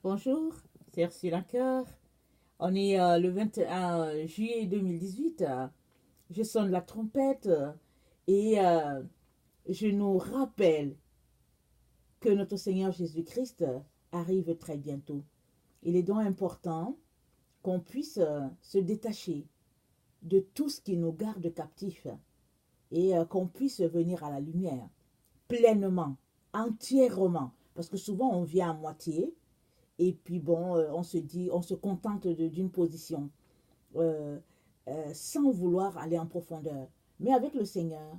Bonjour, c'est Ursula Cœur. On est le 21 juillet 2018. Je sonne la trompette et je nous rappelle que notre Seigneur Jésus-Christ arrive très bientôt. Il est donc important qu'on puisse se détacher de tout ce qui nous garde captifs et qu'on puisse venir à la lumière pleinement, entièrement. Parce que souvent on vient à moitié. Et puis bon, on se dit, on se contente d'une position euh, sans vouloir aller en profondeur. Mais avec le Seigneur,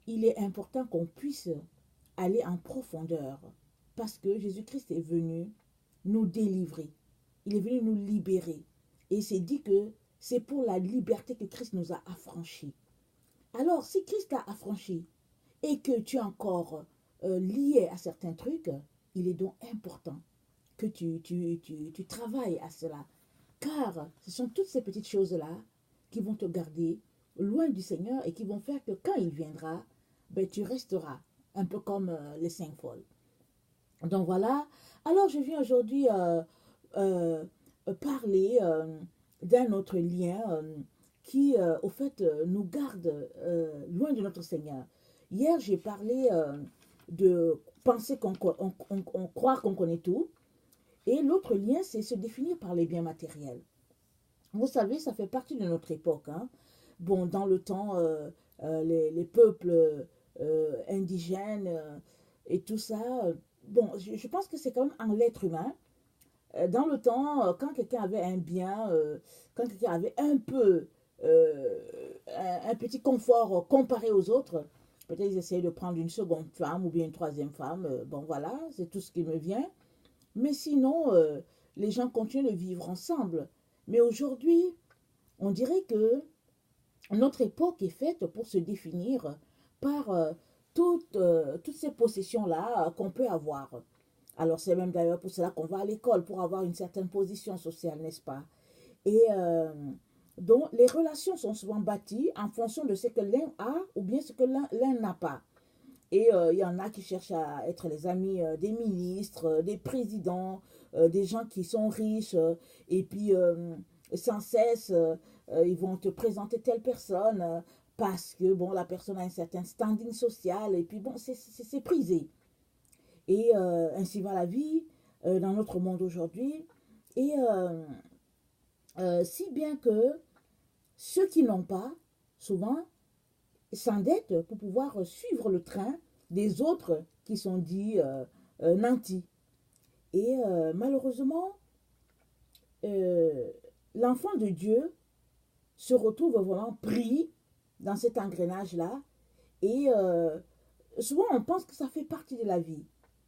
il est important qu'on puisse aller en profondeur parce que Jésus-Christ est venu nous délivrer. Il est venu nous libérer. Et c'est dit que c'est pour la liberté que Christ nous a affranchis. Alors, si Christ t'a affranchi et que tu es encore lié à certains trucs, il est donc important que tu travailles à cela. Car ce sont toutes ces petites choses-là qui vont te garder loin du Seigneur et qui vont faire que quand il viendra, ben, tu resteras un peu comme les cinq folles. Donc voilà. Alors je viens aujourd'hui euh, parler d'un autre lien qui, au fait, nous garde loin de notre Seigneur. Hier, j'ai parlé de penser qu'on croit qu'on connaît tout. Et l'autre lien, c'est se définir par les biens matériels. Vous savez, ça fait partie de notre époque. Hein. Bon, dans le temps, les peuples indigènes et tout ça, bon, je pense que c'est quand même en l'être humain. Dans le temps, quand quelqu'un avait un bien, quand quelqu'un avait un peu, un petit confort comparé aux autres, peut-être ils essayaient de prendre une seconde femme ou bien une troisième femme. Bon, voilà, c'est tout ce qui me vient. Mais sinon, les gens continuent de vivre ensemble. Mais aujourd'hui, on dirait que notre époque est faite pour se définir par toutes ces possessions-là qu'on peut avoir. Alors c'est même d'ailleurs pour cela qu'on va à l'école, pour avoir une certaine position sociale, n'est-ce pas? Et donc les relations sont souvent bâties en fonction de ce que l'un a ou bien ce que l'un n'a pas. Et il y en a qui cherchent à être les amis des ministres, des présidents, des gens qui sont riches. Et puis, sans cesse, ils vont te présenter telle personne parce que, bon, la personne a un certain standing social. Et puis, bon, c'est prisé. Et ainsi va la vie dans notre monde aujourd'hui. Et si bien que ceux qui n'ont pas, souvent, s'endettent pour pouvoir suivre le train des autres qui sont dits nantis. Et malheureusement, euh, l'enfant de Dieu se retrouve vraiment pris dans cet engrenage-là. Et souvent, on pense que ça fait partie de la vie,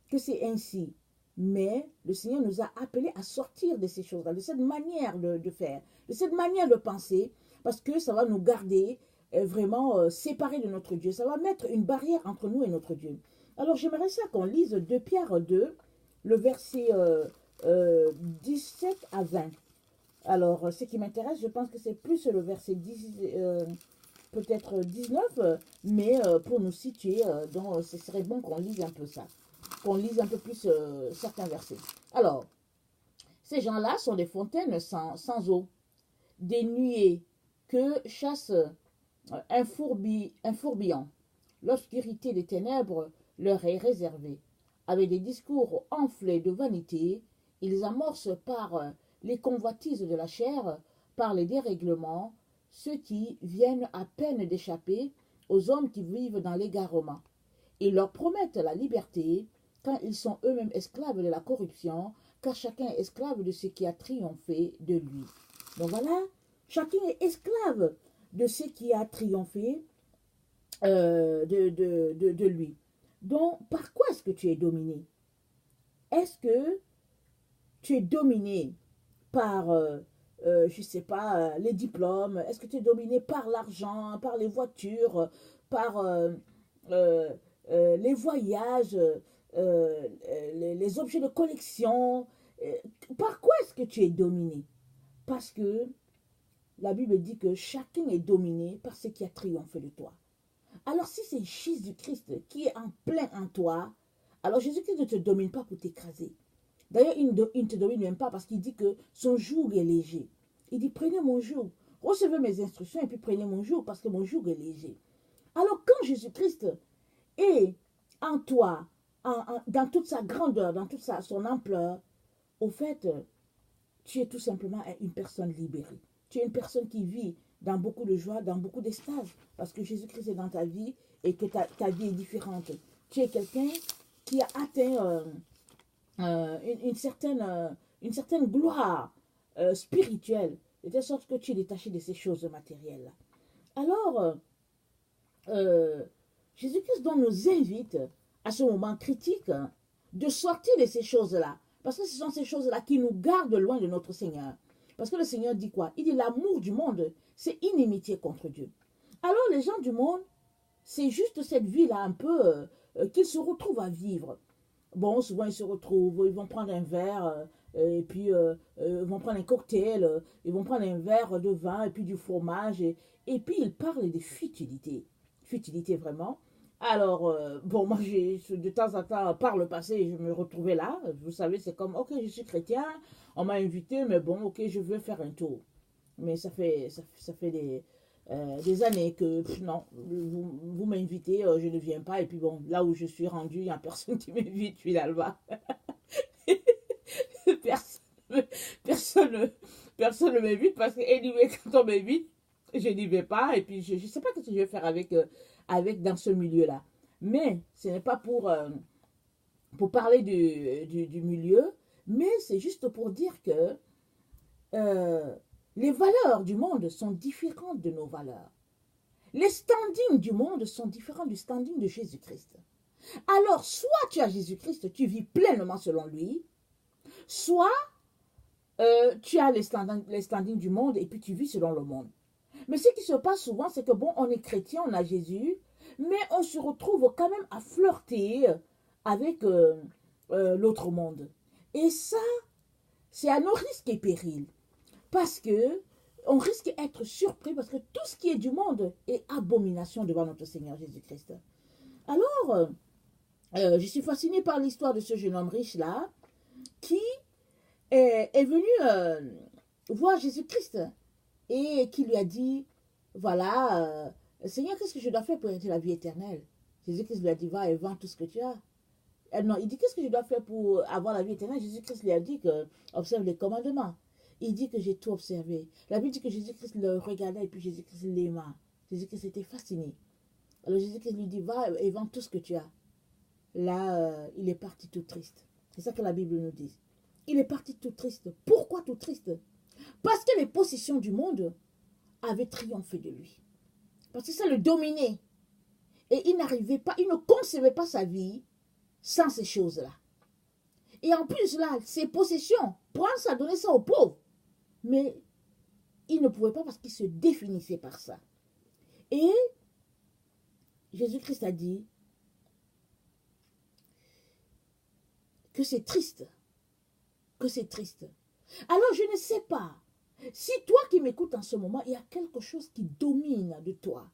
que c'est ainsi. Mais le Seigneur nous a appelés à sortir de ces choses-là, de cette manière de faire, de cette manière de penser, parce que ça va nous garder vraiment séparés de notre Dieu. Ça va mettre une barrière entre nous et notre Dieu. Alors j'aimerais ça qu'on lise 2 Pierre 2, le verset 17 à 20. Alors, ce qui m'intéresse, je pense que c'est plus le verset 10, peut-être 19, mais pour nous situer, donc ce serait bon qu'on lise un peu ça, qu'on lise un peu plus certains versets. Alors, ces gens-là sont des fontaines sans eau, des nuées que chasse un fourbillant. L'obscurité des ténèbres leur est réservée. Avec des discours enflés de vanité, ils amorcent par les convoitises de la chair, par les dérèglements, ceux qui viennent à peine d'échapper aux hommes qui vivent dans l'égarement. Ils leur promettent la liberté quand ils sont eux-mêmes esclaves de la corruption, car chacun est esclave de ce qui a triomphé de lui. Donc voilà, chacun est esclave de ce qui a triomphé de lui. Donc, par quoi est-ce que tu es dominé? Est-ce que tu es dominé par, je ne sais pas, les diplômes? Est-ce que tu es dominé par l'argent, par les voitures, par euh, les voyages, les objets de collection? Par quoi est-ce que tu es dominé? Parce que la Bible dit que chacun est dominé par ce qui a triomphé de toi. Alors si c'est Jésus-Christ qui est en plein en toi, alors Jésus-Christ ne te domine pas pour t'écraser. D'ailleurs, il ne te domine même pas parce qu'il dit que son joug est léger. Il dit, prenez mon joug, recevez mes instructions et puis prenez mon joug parce que mon joug est léger. Alors quand Jésus-Christ est en toi, dans toute sa grandeur, dans toute son ampleur, au fait, tu es tout simplement une personne libérée. Tu es une personne qui vit dans beaucoup de joie, dans beaucoup d'extase, parce que Jésus-Christ est dans ta vie et que ta vie est différente. Tu es quelqu'un qui a atteint une certaine gloire spirituelle, de telle sorte que tu es détaché de ces choses matérielles. Alors, Jésus-Christ donc nous invite à ce moment critique de sortir de ces choses-là. Parce que ce sont ces choses-là qui nous gardent loin de notre Seigneur. Parce que le Seigneur dit quoi? Il dit l'amour du monde, c'est inimitié contre Dieu. Alors les gens du monde, c'est juste cette vie-là un peu qu'ils se retrouvent à vivre. Bon, souvent ils se retrouvent, ils vont prendre un verre, et puis ils vont prendre un cocktail, ils vont prendre un verre de vin, et puis du fromage, et puis ils parlent de futilité. Futilité vraiment. Alors, bon, moi, de temps en temps, par le passé, je me retrouvais là. Vous savez, c'est comme, ok, je suis chrétien, on m'a invité, mais bon, ok, je veux faire un tour. Mais ça fait des années que, non, vous m'invitez, je ne viens pas. Et puis bon, là où je suis rendu, il n'y a personne qui m'invite, finalement. personne, personne, personne ne m'invite parce que, anyway, quand on m'invite, je n'y vais pas. Et puis, je ne sais pas ce que je vais faire avec dans ce milieu-là. Mais ce n'est pas pour parler du milieu, mais c'est juste pour dire que les valeurs du monde sont différentes de nos valeurs. Les standings du monde sont différents du standing de Jésus-Christ. Alors, soit tu as Jésus-Christ, tu vis pleinement selon lui, soit tu as les standings du monde et puis tu vis selon le monde. Mais ce qui se passe souvent, c'est que bon, on est chrétien, on a Jésus, mais on se retrouve quand même à flirter avec l'autre monde. Et ça, c'est à nos risques et périls. Parce que on risque d'être surpris parce que tout ce qui est du monde est abomination devant notre Seigneur Jésus-Christ. Alors, je suis fascinée par l'histoire de ce jeune homme riche-là qui est venu voir Jésus-Christ et qui lui a dit, voilà, Seigneur, qu'est-ce que je dois faire pour hériter la vie éternelle? Jésus-Christ lui a dit, va et vends tout ce que tu as. Non, il dit, qu'est-ce que je dois faire pour avoir la vie éternelle? Jésus-Christ lui a dit, observe les commandements. Il dit que j'ai tout observé. La Bible dit que Jésus-Christ le regardait et puis Jésus-Christ l'aima. Jésus-Christ était fasciné. Alors Jésus-Christ lui dit, va et vends tout ce que tu as. Là, il est parti tout triste. C'est ça que la Bible nous dit. Il est parti tout triste. Pourquoi tout triste? Parce que les possessions du monde avaient triomphé de lui. Parce que ça le dominait. Et il n'arrivait pas, il ne concevait pas sa vie sans ces choses-là. Et en plus, là, ses possessions, prendre ça, donner ça aux pauvres. Mais il ne pouvait pas parce qu'il se définissait par ça. Et Jésus-Christ a dit que c'est triste. Que c'est triste. Alors je ne sais pas. Si toi qui m'écoutes en ce moment, il y a quelque chose qui domine de toi.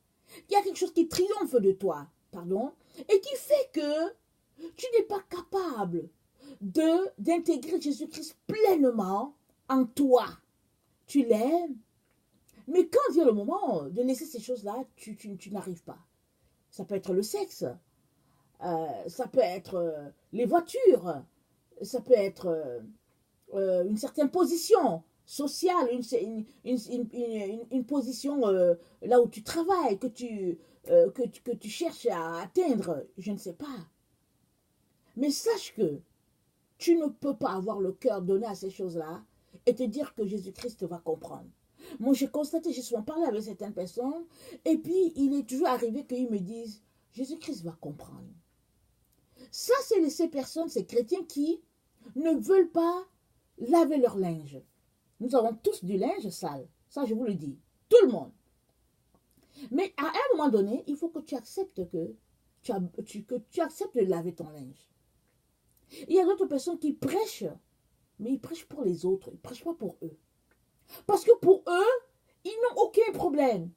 Il y a quelque chose qui triomphe de toi. Pardon. Et qui fait que tu n'es pas capable d'intégrer Jésus-Christ pleinement en toi. Tu l'aimes, mais quand vient le moment de laisser ces choses-là, tu n'arrives pas. Ça peut être le sexe, ça peut être les voitures, ça peut être une certaine position sociale, une position là où tu travailles, que tu cherches à atteindre, je ne sais pas. Mais sache que tu ne peux pas avoir le cœur donné à ces choses-là et te dire que Jésus-Christ va comprendre. Moi, j'ai constaté, j'ai souvent parlé avec certaines personnes, et puis il est toujours arrivé qu'ils me disent, Jésus-Christ va comprendre. Ça, c'est ces personnes, ces chrétiens qui ne veulent pas laver leur linge. Nous avons tous du linge sale, ça je vous le dis, tout le monde. Mais à un moment donné, il faut que tu acceptes que tu acceptes de laver ton linge. Il y a d'autres personnes qui prêchent, mais ils prêchent pour les autres, ils ne prêchent pas pour eux. Parce que pour eux, ils n'ont aucun problème.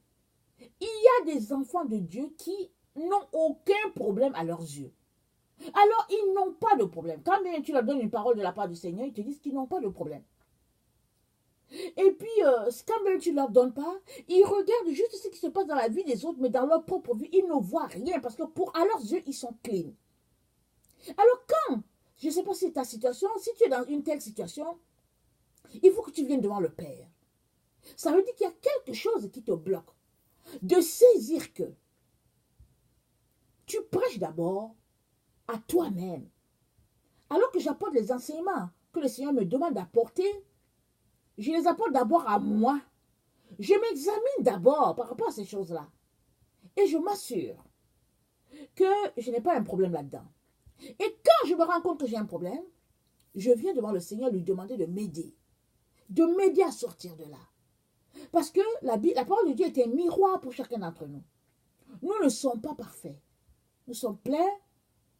Il y a des enfants de Dieu qui n'ont aucun problème à leurs yeux. Alors, ils n'ont pas de problème. Quand bien tu leur donnes une parole de la part du Seigneur, ils te disent qu'ils n'ont pas de problème. Et puis, quand même tu ne leur donnes pas, ils regardent juste ce qui se passe dans la vie des autres, mais dans leur propre vie, ils ne voient rien parce que à leurs yeux, ils sont clean. Alors quand, je ne sais pas si c'est ta situation, si tu es dans une telle situation, il faut que tu viennes devant le Père. Ça veut dire qu'il y a quelque chose qui te bloque. De saisir que tu prêches d'abord à toi-même. Alors que j'apporte les enseignements que le Seigneur me demande d'apporter, je les apporte d'abord à moi. Je m'examine d'abord par rapport à ces choses-là. Et je m'assure que je n'ai pas un problème là-dedans. Et quand je me rends compte que j'ai un problème, je viens devant le Seigneur lui demander de m'aider à sortir de là. Parce que la parole de Dieu est un miroir pour chacun d'entre nous. Nous ne sommes pas parfaits. Nous sommes pleins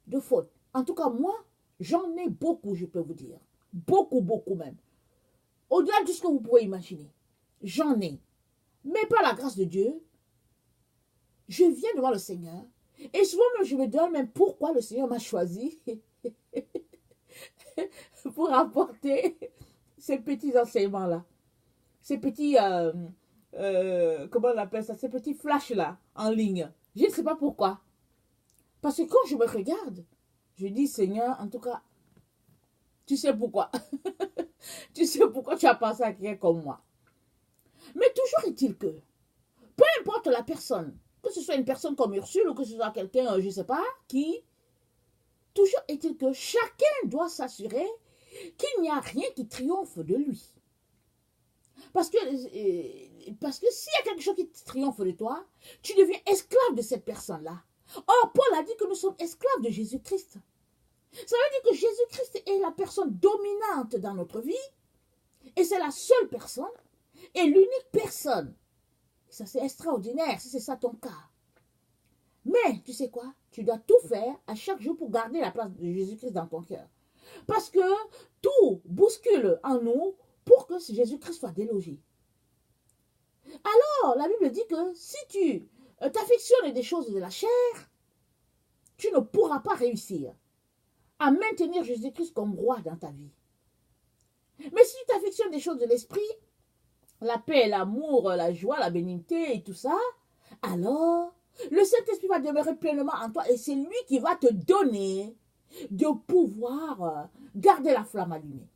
de fautes. En tout cas, moi, j'en ai beaucoup, je peux vous dire. Beaucoup, beaucoup même. Au-delà de ce que vous pouvez imaginer. J'en ai. Mais par la grâce de Dieu, je viens devant le Seigneur. Et souvent, je me demande même pourquoi le Seigneur m'a choisi pour apporter ces petits enseignements-là. Ces petits, comment on appelle ça, ces petits flashs-là en ligne. Je ne sais pas pourquoi. Parce que quand je me regarde, je dis, Seigneur, en tout cas, tu sais pourquoi. Tu sais pourquoi tu as pensé à quelqu'un comme moi. Mais toujours est-il que, peu importe la personne, que ce soit une personne comme Ursule ou que ce soit quelqu'un, je ne sais pas, qui, toujours est-il que chacun doit s'assurer qu'il n'y a rien qui triomphe de lui. Parce que s'il y a quelque chose qui triomphe de toi, tu deviens esclave de cette personne-là. Or, Paul a dit que nous sommes esclaves de Jésus-Christ. Ça veut dire que Jésus-Christ est la personne dominante dans notre vie, et c'est la seule personne, et l'unique personne. Ça, c'est extraordinaire, si c'est ça ton cas. Mais, tu sais quoi? Tu dois tout faire à chaque jour pour garder la place de Jésus-Christ dans ton cœur. Parce que tout bouscule en nous pour que Jésus-Christ soit délogé. Alors, la Bible dit que si tu t'affectionnes des choses de la chair, tu ne pourras pas réussir à maintenir Jésus-Christ comme roi dans ta vie. Mais si tu t'affectionnes des choses de l'esprit, la paix, l'amour, la joie, la bénignité et tout ça, alors le Saint-Esprit va demeurer pleinement en toi et c'est lui qui va te donner de pouvoir garder la flamme allumée.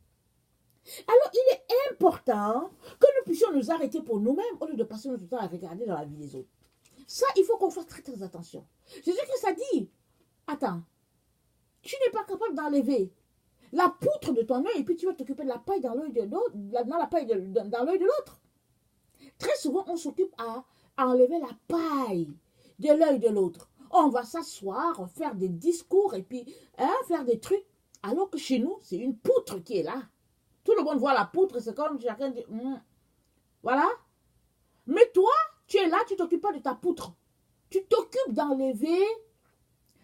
Alors, il est important que nous puissions nous arrêter pour nous-mêmes au lieu de passer notre temps à regarder dans la vie des autres. Ça, il faut qu'on fasse très très attention. Jésus-Christ a dit, attends, tu n'es pas capable d'enlever la poutre de ton œil et puis tu vas t'occuper de la paille dans l'œil de l'autre, dans l'œil de l'autre. Très souvent, on s'occupe à enlever la paille de l'œil de l'autre. On va s'asseoir, faire des discours et puis faire des trucs, alors que chez nous, c'est une poutre qui est là. Tout le monde voit la poutre, c'est comme chacun dit, voilà. Mais toi, tu es là, tu ne t'occupes pas de ta poutre. Tu t'occupes d'enlever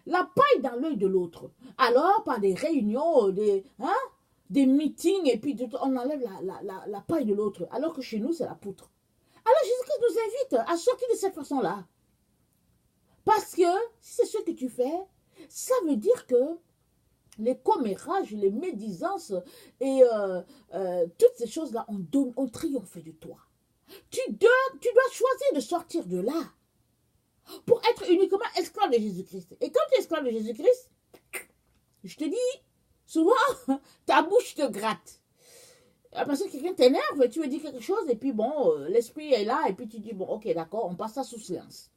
la paille dans l'œil de l'autre. Alors, par des réunions, des meetings, et puis on enlève la paille de l'autre. Alors que chez nous, c'est la poutre. Alors, Jésus-Christ nous invite à sortir de cette façon-là. Parce que, si c'est ce que tu fais, ça veut dire que les commérages, les médisances et toutes ces choses-là ont triomphé de toi. Tu dois choisir de sortir de là pour être uniquement esclave de Jésus-Christ. Et quand tu es esclave de Jésus-Christ, je te dis, souvent, ta bouche te gratte. Parce que quelqu'un t'énerve, tu veux dire quelque chose, et puis bon, l'esprit est là, et puis tu dis, bon, ok, d'accord, on passe ça sous silence.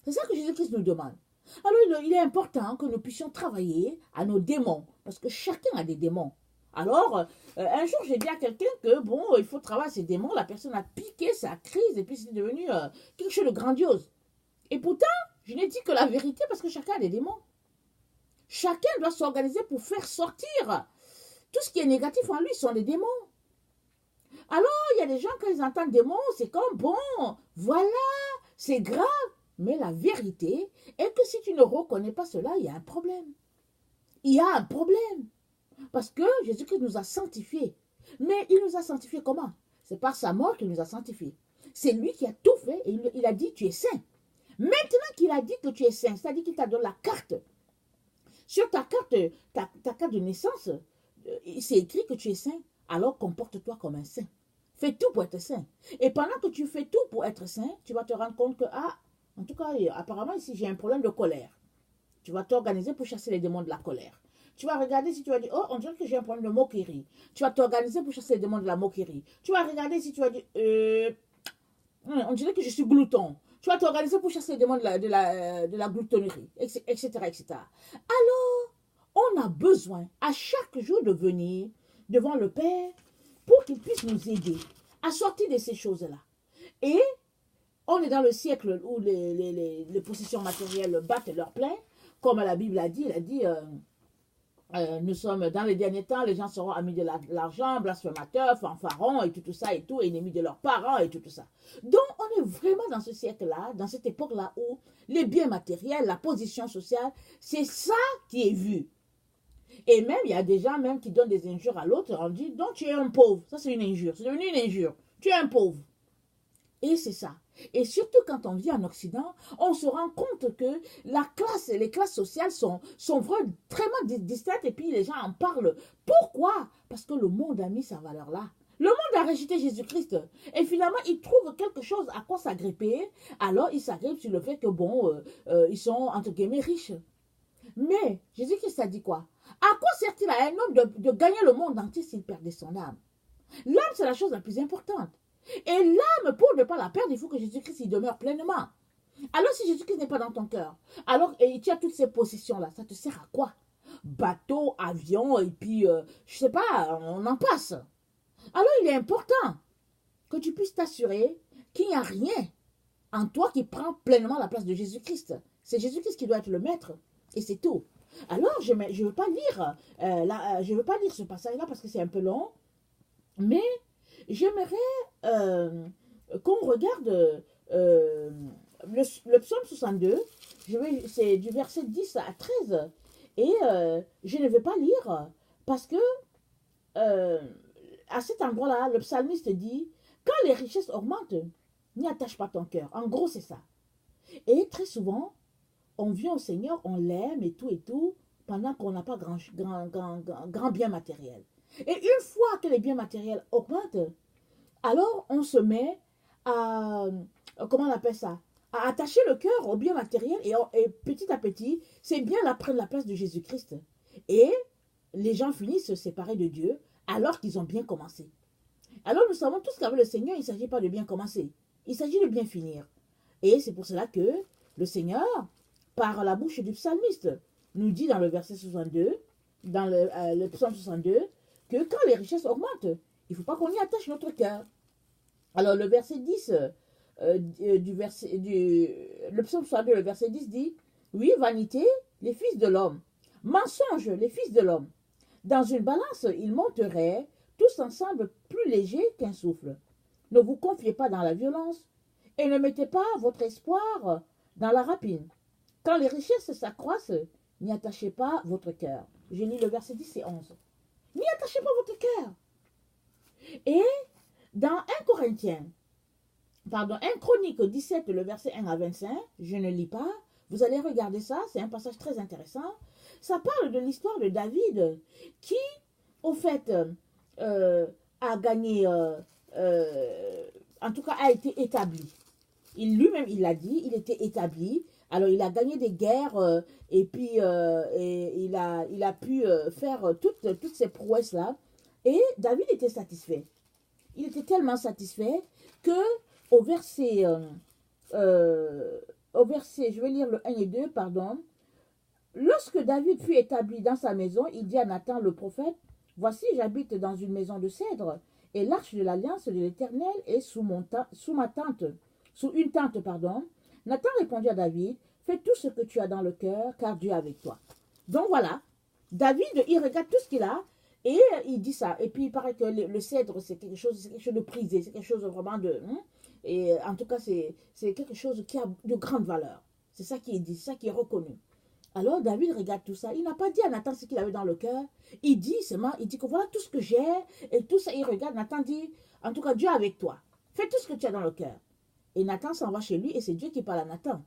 C'est ça que Jésus-Christ nous demande. Alors, il est important que nous puissions travailler à nos démons, parce que chacun a des démons. Alors, un jour, j'ai dit à quelqu'un que, bon, il faut travailler ses démons, la personne a piqué sa crise, et puis c'est devenu quelque chose de grandiose. Et pourtant, je n'ai dit que la vérité, parce que chacun a des démons. Chacun doit s'organiser pour faire sortir tout ce qui est négatif en lui, sont des démons. Alors, il y a des gens, quand ils entendent démons, c'est comme, bon, voilà, c'est grave. Mais la vérité est que si tu ne reconnais pas cela, il y a un problème. Il y a un problème. Parce que Jésus-Christ nous a sanctifiés. Mais il nous a sanctifiés comment? C'est par sa mort qu'il nous a sanctifiés. C'est lui qui a tout fait et il a dit tu es saint. Maintenant qu'il a dit que tu es saint, c'est-à-dire qu'il t'a donné la carte. Sur ta carte, ta carte de naissance, c'est écrit que tu es saint. Alors comporte-toi comme un saint. Fais tout pour être saint. Et pendant que tu fais tout pour être saint, tu vas te rendre compte que, ah, en tout cas, apparemment ici, j'ai un problème de colère. Tu vas t'organiser pour chasser les démons de la colère. Tu vas regarder si tu vas dire, oh, on dirait que j'ai un problème de moquerie. Tu vas t'organiser pour chasser les démons de la moquerie. Tu vas regarder si tu vas dire, on dirait que je suis glouton. Tu vas t'organiser pour chasser les démons de la gloutonnerie, etc., etc. Alors, on a besoin à chaque jour de venir devant le Père pour qu'il puisse nous aider à sortir de ces choses-là. Et on est dans le siècle où les possessions matérielles battent leur plein. Comme la Bible a dit, nous sommes dans les derniers temps, les gens seront amis de l'argent, blasphémateurs, fanfarons et tout ça et tout, ennemis de leurs parents et tout ça. Donc, on est vraiment dans ce siècle-là, dans cette époque-là où les biens matériels, la position sociale, c'est ça qui est vu. Et même, il y a des gens même qui donnent des injures à l'autre, on dit, donc tu es un pauvre. Ça, c'est une injure, c'est devenu une injure. Tu es un pauvre. Et c'est ça. Et surtout quand on vit en Occident, on se rend compte que les classes sociales sont vraiment distinctes et puis les gens en parlent. Pourquoi? Parce que le monde a mis sa valeur là. Le monde a rejeté Jésus-Christ. Et finalement, ils trouvent quelque chose à quoi s'agripper. Alors, ils s'agrippent sur le fait que, bon, ils sont, entre guillemets, riches. Mais, Jésus-Christ a dit quoi? À quoi sert-il à un homme de gagner le monde entier s'il perdait son âme? L'âme, c'est la chose la plus importante. Et l'âme, pour ne pas la perdre, il faut que Jésus-Christ y demeure pleinement. Alors, si Jésus-Christ n'est pas dans ton cœur, alors et tu as toutes ces possessions-là, ça te sert à quoi? Bateau, avion, et puis, je sais pas, on en passe. Alors, il est important que tu puisses t'assurer qu'il n'y a rien en toi qui prend pleinement la place de Jésus-Christ. C'est Jésus-Christ qui doit être le maître, et c'est tout. Alors, je ne veux pas lire, je veux pas lire ce passage-là parce que c'est un peu long, mais j'aimerais qu'on regarde le psaume 62, c'est du verset 10 à 13, et je ne vais pas lire parce que à cet endroit-là, le psalmiste dit, quand les richesses augmentent, n'y attache pas ton cœur. En gros, c'est ça. Et très souvent, on vient au Seigneur, on l'aime et tout, pendant qu'on n'a pas grand bien matériel. Et une fois que les biens matériels augmentent, alors on se met à, comment on appelle ça, à attacher le cœur aux biens matériels et petit à petit, ces biens-là prennent la place de Jésus-Christ. Et les gens finissent se séparer de Dieu alors qu'ils ont bien commencé. Alors nous savons tous qu'avec le Seigneur, il ne s'agit pas de bien commencer, il s'agit de bien finir. Et c'est pour cela que le Seigneur, par la bouche du psalmiste, nous dit dans le verset 62, dans le psaume 62, que quand les richesses augmentent, il ne faut pas qu'on y attache notre cœur. Alors le verset 10, le psaume 62, le verset 10 dit, oui, vanité, les fils de l'homme, mensonge, les fils de l'homme. Dans une balance, ils monteraient tous ensemble plus légers qu'un souffle. Ne vous confiez pas dans la violence et ne mettez pas votre espoir dans la rapine. Quand les richesses s'accroissent, n'y attachez pas votre cœur. Je lis le verset 10 et 11. N'y attachez pas votre cœur. Et dans 1 Chronique 17, le verset 1 à 25, je ne lis pas, vous allez regarder ça, c'est un passage très intéressant. Ça parle de l'histoire de David qui, au fait, a gagné, en tout cas a été établi. Lui-même, il l'a dit, il était établi. Alors, il a gagné des guerres et puis il a pu faire toutes ces prouesses-là. Et David était satisfait. Il était tellement satisfait que au verset, je vais lire le 1 et 2, pardon. Lorsque David fut établi dans sa maison, il dit à Nathan le prophète, « Voici, j'habite dans une maison de cèdre, et l'arche de l'alliance de l'Éternel est sous une tente, pardon. » Nathan répondit à David, « Fais tout ce que tu as dans le cœur, car Dieu est avec toi. » Donc voilà, David, il regarde tout ce qu'il a, et il dit ça. Et puis il paraît que le cèdre, c'est quelque chose de prisé, c'est quelque chose vraiment de... et en tout cas, c'est quelque chose qui a de grande valeur. C'est ça qui est dit, c'est ça qui est reconnu. Alors David regarde tout ça. Il n'a pas dit à Nathan ce qu'il avait dans le cœur. Il dit seulement, il dit que voilà tout ce que j'ai. Et tout ça, il regarde. Nathan dit, en tout cas, Dieu est avec toi. Fais tout ce que tu as dans le cœur. Et Nathan s'en va chez lui et c'est Dieu qui parle à Nathan.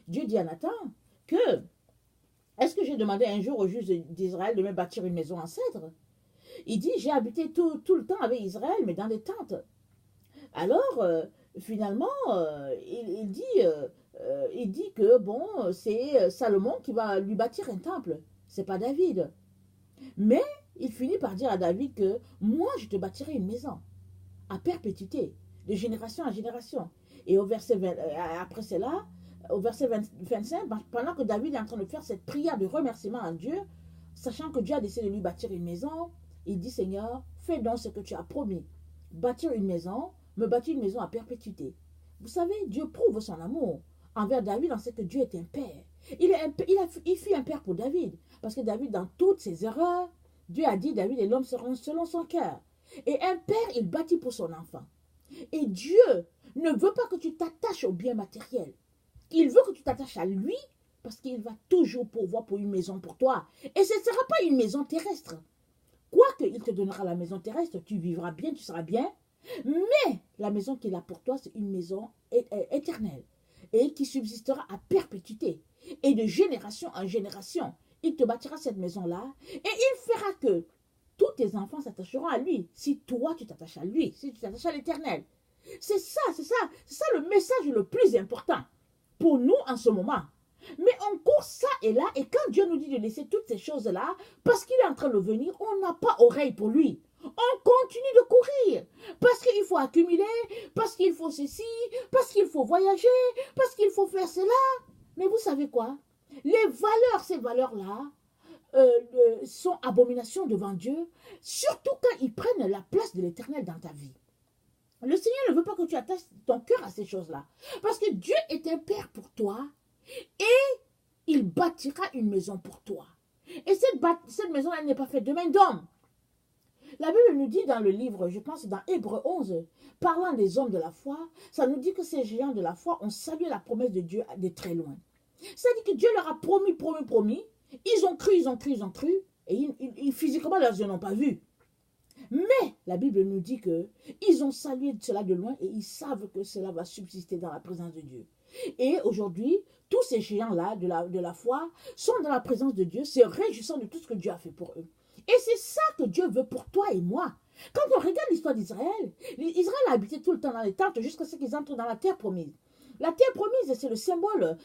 Dieu dit à Nathan que Est-ce que j'ai demandé un jour au juge d'Israël de me bâtir une maison en cèdre? Il dit, j'ai habité tout le temps avec Israël, mais dans des tentes. Alors, finalement, il dit que, bon, c'est Salomon qui va lui bâtir un temple. C'est pas David. Mais il finit par dire à David que moi, je te bâtirai une maison à perpétuité, de génération en génération. Et au verset 20, après cela, au verset 25, pendant que David est en train de faire cette prière de remerciement à Dieu, sachant que Dieu a décidé de lui bâtir une maison, il dit, Seigneur, fais donc ce que tu as promis. Bâtir une maison, me bâtir une maison à perpétuité. Vous savez, Dieu prouve son amour envers David en ce que Dieu est un père. Il fut un père pour David. Parce que David, dans toutes ses erreurs, Dieu a dit, David et l'homme seront selon son cœur. Et un père, il bâtit pour son enfant. Et Dieu ne veut pas que tu t'attaches au bien matériel. Il veut que tu t'attaches à lui parce qu'il va toujours pourvoir pour une maison pour toi. Et ce ne sera pas une maison terrestre. Quoique il te donnera la maison terrestre, tu vivras bien, tu seras bien. Mais la maison qu'il a pour toi, c'est une maison éternelle et qui subsistera à perpétuité. Et de génération en génération, il te bâtira cette maison-là et il fera que tous tes enfants s'attacheront à lui. Si toi, tu t'attaches à lui, si tu t'attaches à l'éternel. C'est ça le message le plus important pour nous en ce moment. Mais on court ça et là, et quand Dieu nous dit de laisser toutes ces choses-là, parce qu'il est en train de venir, on n'a pas oreille pour lui. On continue de courir, parce qu'il faut accumuler, parce qu'il faut ceci, parce qu'il faut voyager, parce qu'il faut faire cela. Mais vous savez quoi? Les valeurs, ces valeurs-là, sont abomination devant Dieu, surtout quand ils prennent la place de l'éternel dans ta vie. Le Seigneur ne veut pas que tu attaches ton cœur à ces choses-là, parce que Dieu est un père pour toi, et il bâtira une maison pour toi. Et cette maison-là n'est pas faite de main d'homme. La Bible nous dit dans le livre, je pense dans Hébreux 11, parlant des hommes de la foi, ça nous dit que ces géants de la foi ont salué la promesse de Dieu de très loin. C'est-à-dire que Dieu leur a promis. Ils ont cru, et physiquement, leurs yeux n'ont pas vu. Mais la Bible nous dit que ils ont salué cela de loin et ils savent que cela va subsister dans la présence de Dieu. Et aujourd'hui, tous ces géants-là de la foi sont dans la présence de Dieu, se réjouissant de tout ce que Dieu a fait pour eux. Et c'est ça que Dieu veut pour toi et moi. Quand on regarde l'histoire d'Israël, Israël a habité tout le temps dans les tentes jusqu'à ce qu'ils entrent dans la terre promise. La terre promise, c'est le symbole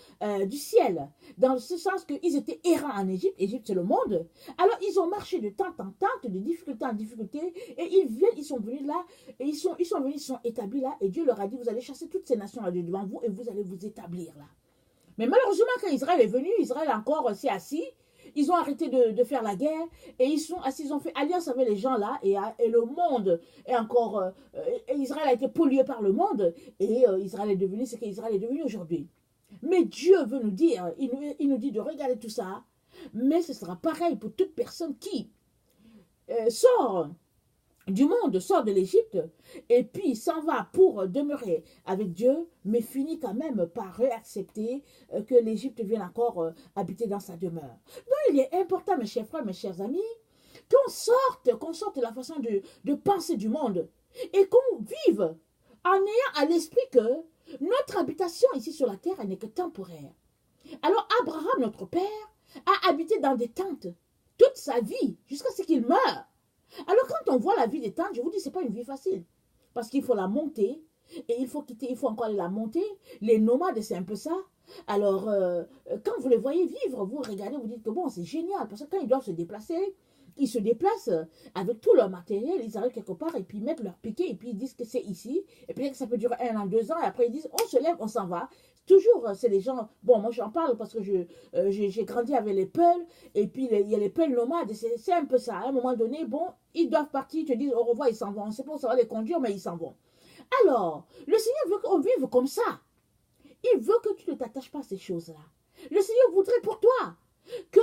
du ciel, dans ce sens qu'ils étaient errants en Égypte. Égypte, c'est le monde. Alors, ils ont marché de tente en tente, de difficulté en difficulté, et ils sont venus là, et ils sont établis là, et Dieu leur a dit, vous allez chasser toutes ces nations-là devant vous, et vous allez vous établir là. Mais malheureusement, quand Israël est venu, Israël encore s'est assis, ils ont arrêté de faire la guerre et ils sont assis, ils ont fait alliance avec les gens là et le monde est encore... Israël a été pollué par le monde et Israël est devenu ce qu'Israël est devenu aujourd'hui. Mais Dieu veut nous dire, il nous dit de regarder tout ça, mais ce sera pareil pour toute personne qui sort du monde, sort de l'Égypte, et puis s'en va pour demeurer avec Dieu, mais finit quand même par réaccepter que l'Égypte vienne encore habiter dans sa demeure. Donc il est important, mes chers frères, mes chers amis, qu'on sorte de la façon de penser du monde, et qu'on vive en ayant à l'esprit que notre habitation ici sur la terre, elle n'est que temporaire. Alors Abraham, notre père, a habité dans des tentes toute sa vie, jusqu'à ce qu'il meure. Alors quand on voit la vie des tentes, je vous dis, ce n'est pas une vie facile. Parce qu'il faut la monter, et il faut encore aller la monter. Les nomades, c'est un peu ça. Alors, quand vous les voyez vivre, vous regardez, vous dites que bon, c'est génial. Parce que quand ils doivent se déplacer, ils se déplacent avec tout leur matériel, ils arrivent quelque part, et puis ils mettent leur piquet, et puis ils disent que c'est ici. Et puis ça peut durer 1 an, 2 ans, et après ils disent, on se lève, on s'en va. Toujours, c'est les gens, bon, moi j'en parle parce que j'ai grandi avec les Peuls, et puis il y a les Peuls nomades, c'est un peu ça. À un moment donné, bon, ils doivent partir, ils te disent au revoir, ils s'en vont. On ne sait pas où ça va les conduire, mais ils s'en vont. Alors, le Seigneur veut qu'on vive comme ça. Il veut que tu ne t'attaches pas à ces choses-là. Le Seigneur voudrait pour toi que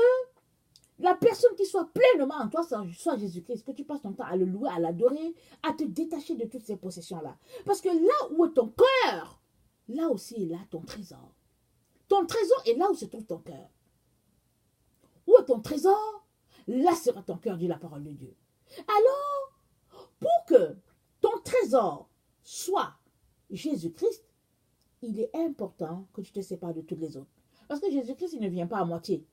la personne qui soit pleinement en toi soit Jésus-Christ, que tu passes ton temps à le louer, à l'adorer, à te détacher de toutes ces possessions-là. Parce que là où est ton cœur, là aussi est là ton trésor. Ton trésor est là où se trouve ton cœur. Où est ton trésor? Là sera ton cœur, dit la parole de Dieu. Alors, pour que ton trésor soit Jésus-Christ, il est important que tu te sépares de toutes les autres. Parce que Jésus-Christ, il ne vient pas à moitié.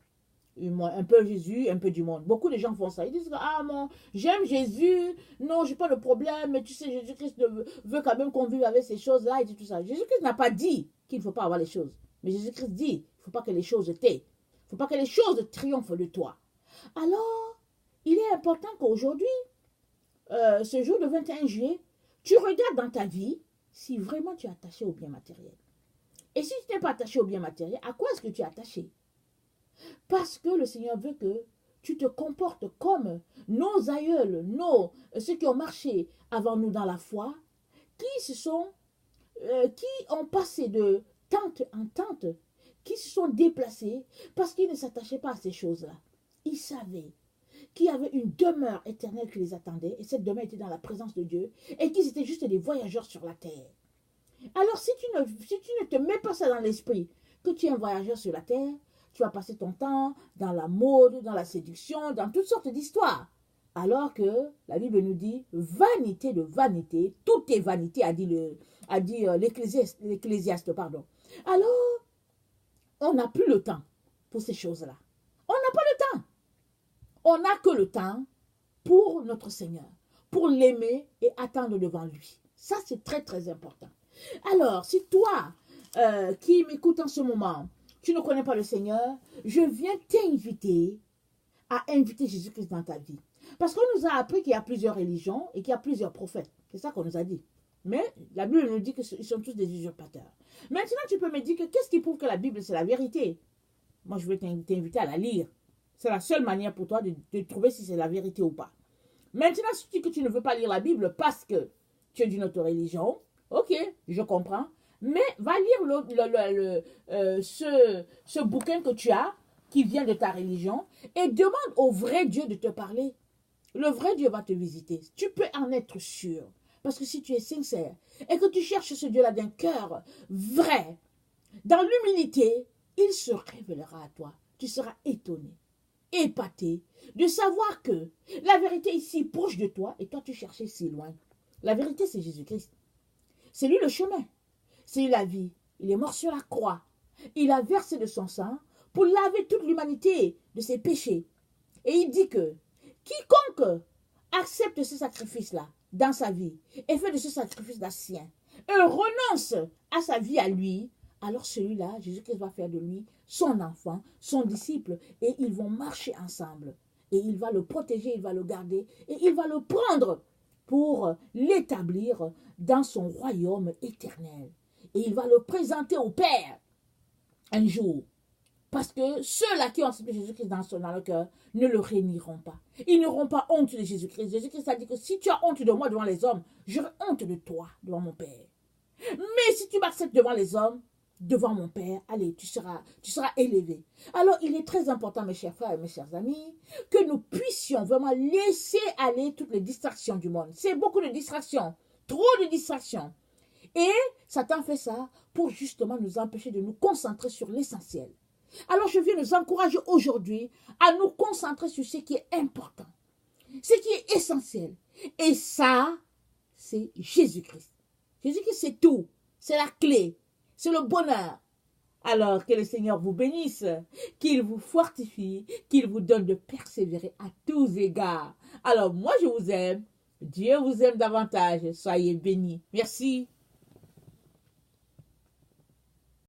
Un peu Jésus, un peu du monde. Beaucoup de gens font ça. Ils disent, ah mon, j'aime Jésus, non, j'ai pas de problème, mais tu sais, Jésus-Christ veut quand même qu'on vive avec ces choses-là et tout ça. Jésus-Christ n'a pas dit qu'il ne faut pas avoir les choses. Mais Jésus-Christ dit, il ne faut pas que les choses t'aient. Il ne faut pas que les choses triomphent de toi. Alors, il est important qu'aujourd'hui, ce jour de 21 juillet, tu regardes dans ta vie si vraiment tu es attaché au bien matériel. Et si tu n'es pas attaché au bien matériel, à quoi est-ce que tu es attaché? Parce que le Seigneur veut que tu te comportes comme nos aïeuls, ceux qui ont marché avant nous dans la foi, qui ont passé de tente en tente, qui se sont déplacés parce qu'ils ne s'attachaient pas à ces choses-là. Ils savaient qu'il y avait une demeure éternelle qui les attendait, et cette demeure était dans la présence de Dieu, et qu'ils étaient juste des voyageurs sur la terre. Alors si tu ne te mets pas ça dans l'esprit, que tu es un voyageur sur la terre, tu vas passer ton temps dans la mode, dans la séduction, dans toutes sortes d'histoires. Alors que la Bible nous dit, vanité de vanité, tout est vanité, a dit l'Ecclésiaste, pardon. Alors, on n'a plus le temps pour ces choses-là. On n'a pas le temps. On n'a que le temps pour notre Seigneur, pour l'aimer et attendre devant lui. Ça, c'est très, très important. Alors, si toi, qui m'écoutes en ce moment, tu ne connais pas le Seigneur, je viens t'inviter à inviter Jésus-Christ dans ta vie. Parce qu'on nous a appris qu'il y a plusieurs religions et qu'il y a plusieurs prophètes. C'est ça qu'on nous a dit. Mais la Bible nous dit qu'ils sont tous des usurpateurs. Maintenant, tu peux me dire que qu'est-ce qui prouve que la Bible, c'est la vérité? Moi, je vais t'inviter à la lire. C'est la seule manière pour toi de trouver si c'est la vérité ou pas. Maintenant, si tu dis que tu ne veux pas lire la Bible parce que tu es d'une autre religion, ok, je comprends. Mais va lire ce bouquin que tu as, qui vient de ta religion, et demande au vrai Dieu de te parler. Le vrai Dieu va te visiter. Tu peux en être sûr. Parce que si tu es sincère et que tu cherches ce Dieu-là d'un cœur vrai, dans l'humilité, il se révélera à toi. Tu seras étonné, épaté de savoir que la vérité est si proche de toi et toi tu cherchais si loin. La vérité, c'est Jésus-Christ. C'est lui le chemin. C'est la vie. Il est mort sur la croix. Il a versé de son sang pour laver toute l'humanité de ses péchés. Et il dit que quiconque accepte ce sacrifice-là dans sa vie et fait de ce sacrifice-là sien et renonce à sa vie à lui, alors celui-là, Jésus-Christ va faire de lui son enfant, son disciple, et ils vont marcher ensemble. Et il va le protéger, il va le garder, et il va le prendre pour l'établir dans son royaume éternel. Et il va le présenter au Père un jour. Parce que ceux-là qui ont accepté Jésus-Christ dans leur cœur ne le réuniront pas. Ils n'auront pas honte de Jésus-Christ. Jésus-Christ a dit que si tu as honte de moi devant les hommes, j'aurai honte de toi devant mon Père. Mais si tu m'acceptes devant les hommes, devant mon Père, allez, tu seras élevé. Alors, il est très important, mes chers frères et mes chers amis, que nous puissions vraiment laisser aller toutes les distractions du monde. C'est beaucoup de distractions, trop de distractions. Et Satan fait ça pour justement nous empêcher de nous concentrer sur l'essentiel. Alors, je viens nous encourager aujourd'hui à nous concentrer sur ce qui est important, ce qui est essentiel. Et ça, c'est Jésus-Christ. Jésus-Christ, c'est tout. C'est la clé. C'est le bonheur. Alors, que le Seigneur vous bénisse, qu'il vous fortifie, qu'il vous donne de persévérer à tous égards. Alors, moi, je vous aime. Dieu vous aime davantage. Soyez bénis. Merci.